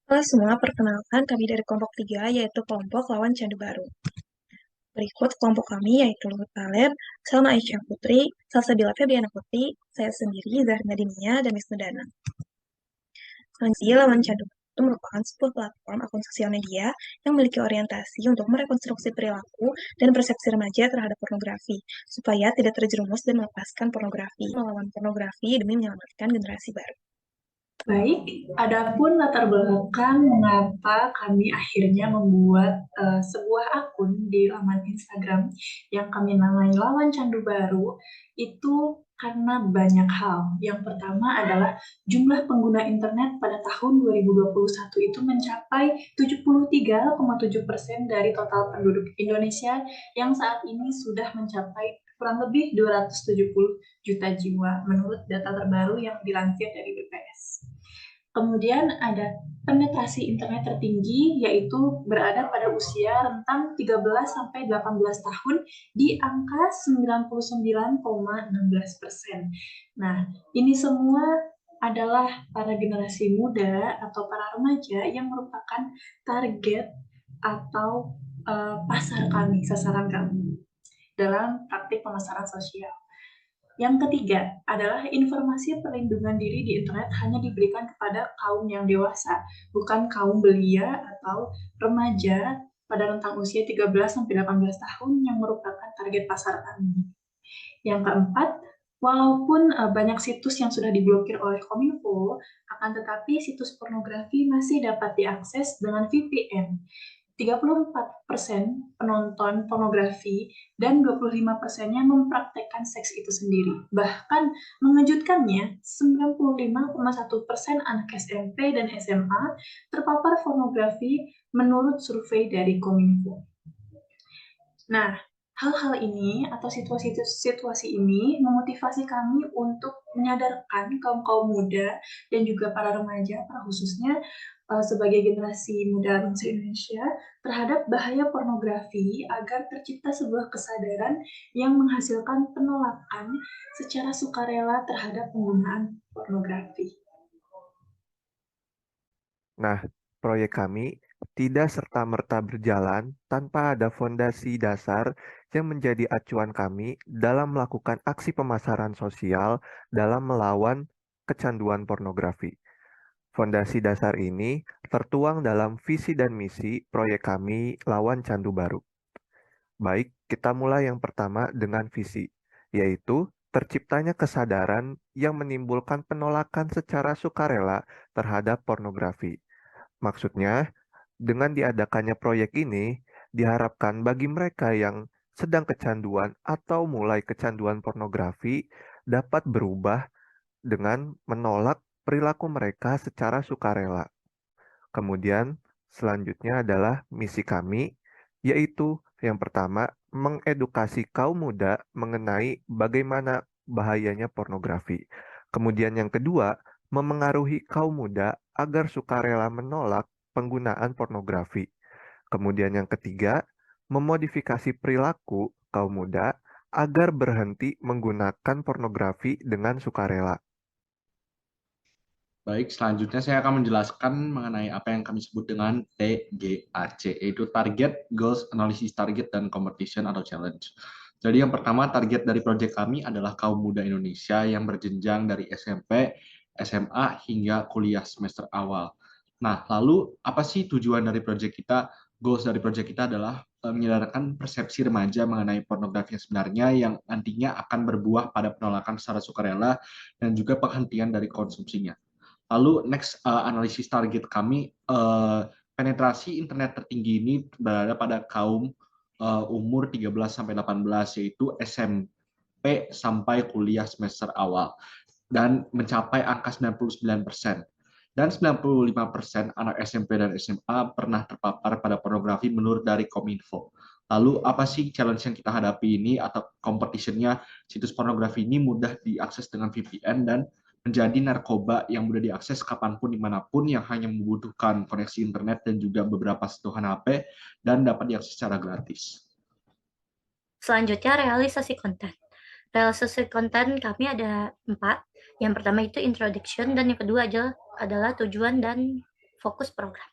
Halo semua, perkenalkan kami dari kelompok 3, yaitu kelompok lawan Candu Baru. Berikut kelompok kami, yaitu Luhut Taleb, Salma Aisyah Putri, Salsabila Febriana Putri, saya sendiri, Zahra Dinia, dan Wisnudana. Selanjutnya, lawan Candu Baru itu merupakan sebuah platform akun sosial media yang memiliki orientasi untuk merekonstruksi perilaku dan persepsi remaja terhadap pornografi, supaya tidak terjerumus dan melepaskan pornografi, melawan pornografi demi menyelamatkan generasi baru. Baik, adapun latar belakang mengapa kami akhirnya membuat sebuah akun di laman Instagram yang kami namai Lawan Candu Baru, itu karena banyak hal. Yang pertama adalah jumlah pengguna internet pada tahun 2021 itu mencapai 73,7% dari total penduduk Indonesia yang saat ini sudah mencapai kurang lebih 270 juta jiwa menurut data terbaru yang dilansir dari BPS. Kemudian ada penetrasi internet tertinggi, yaitu berada pada usia rentang 13 sampai 18 tahun di angka 99,16%. Nah, ini semua adalah para generasi muda atau para remaja yang merupakan target atau pasar kami, sasaran kami dalam praktik pemasaran sosial. Yang ketiga adalah informasi perlindungan diri di internet hanya diberikan kepada kaum yang dewasa, bukan kaum belia atau remaja pada rentang usia 13-18 tahun yang merupakan target pasar kami. Yang keempat, walaupun banyak situs yang sudah diblokir oleh Kominfo, akan tetapi situs pornografi masih dapat diakses dengan VPN. 34% penonton pornografi dan 25%-nya mempraktekkan seks itu sendiri. Bahkan mengejutkannya, 95,1% anak SMP dan SMA terpapar pornografi menurut survei dari Kominfo. Nah, hal-hal ini atau situasi ini memotivasi kami untuk menyadarkan kaum-kaum muda dan juga para remaja, para khususnya sebagai generasi muda bangsa Indonesia terhadap bahaya pornografi agar tercipta sebuah kesadaran yang menghasilkan penolakan secara sukarela terhadap penggunaan pornografi. Nah, proyek kami tidak serta-merta berjalan tanpa ada fondasi dasar yang menjadi acuan kami dalam melakukan aksi pemasaran sosial dalam melawan kecanduan pornografi. Fondasi dasar ini tertuang dalam visi dan misi proyek kami Lawan Candu Baru. Baik, kita mulai yang pertama dengan visi, yaitu terciptanya kesadaran yang menimbulkan penolakan secara sukarela terhadap pornografi. Maksudnya, dengan diadakannya proyek ini, diharapkan bagi mereka yang sedang kecanduan atau mulai kecanduan pornografi dapat berubah dengan menolak perilaku mereka secara sukarela. Kemudian, selanjutnya adalah misi kami, yaitu yang pertama, mengedukasi kaum muda mengenai bagaimana bahayanya pornografi. Kemudian yang kedua, memengaruhi kaum muda agar sukarela menolak penggunaan pornografi. Kemudian yang ketiga, memodifikasi perilaku kaum muda agar berhenti menggunakan pornografi dengan sukarela. Baik, selanjutnya saya akan menjelaskan mengenai apa yang kami sebut dengan TGAC, yaitu Target, Goals, Analysis Target, dan Competition atau Challenge. Jadi yang pertama, target dari proyek kami adalah kaum muda Indonesia yang berjenjang dari SMP, SMA, hingga kuliah semester awal. Nah, lalu apa sih tujuan dari proyek kita? Goals dari proyek kita adalah menyadarkan persepsi remaja mengenai pornografi yang sebenarnya yang nantinya akan berbuah pada penolakan secara sukarela dan juga penghentian dari konsumsinya. Lalu next analisis target kami, penetrasi internet tertinggi ini berada pada kaum umur 13 sampai 18, yaitu SMP sampai kuliah semester awal, dan mencapai angka 99%. Dan 95% anak SMP dan SMA pernah terpapar pada pornografi menurut dari Kominfo. Lalu apa sih challenge yang kita hadapi ini atau competition-nya? Situs pornografi ini mudah diakses dengan VPN dan menjadi narkoba yang mudah diakses kapanpun dimanapun yang hanya membutuhkan koneksi internet dan juga beberapa sentuhan HP dan dapat diakses secara gratis. Selanjutnya, realisasi konten. Realisasi konten kami ada 4. Yang pertama itu introduction, dan yang kedua adalah tujuan dan fokus program.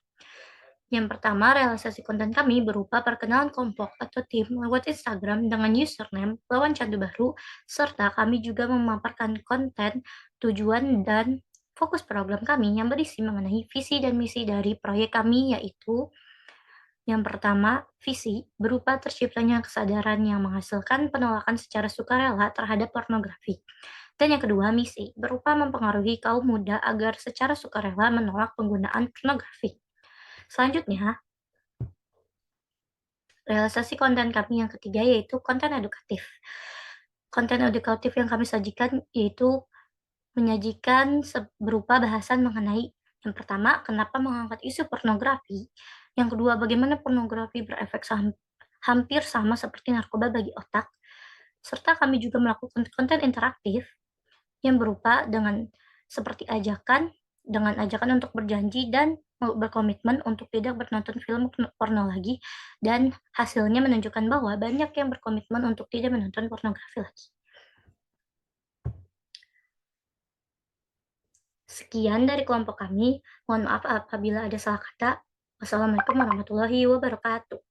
Yang pertama, realisasi konten kami berupa perkenalan kelompok atau tim lewat Instagram dengan username Lawan Candu Baru, serta kami juga memaparkan konten, tujuan, dan fokus program kami yang berisi mengenai visi dan misi dari proyek kami, yaitu yang pertama, visi berupa terciptanya kesadaran yang menghasilkan penolakan secara sukarela terhadap pornografi. Dan yang kedua, misi berupa mempengaruhi kaum muda agar secara sukarela menolak penggunaan pornografi. Selanjutnya, realisasi konten kami yang ketiga yaitu konten edukatif. Konten edukatif yang kami sajikan yaitu menyajikan berupa bahasan mengenai yang pertama, kenapa mengangkat isu pornografi. Yang kedua, bagaimana pornografi berefek hampir sama seperti narkoba bagi otak. Serta kami juga melakukan konten interaktif yang berupa seperti ajakan untuk berjanji dan berkomitmen untuk tidak menonton film porno lagi, dan hasilnya menunjukkan bahwa banyak yang berkomitmen untuk tidak menonton pornografi lagi. Sekian dari kelompok kami. Mohon maaf apabila ada salah kata. Wassalamualaikum warahmatullahi wabarakatuh.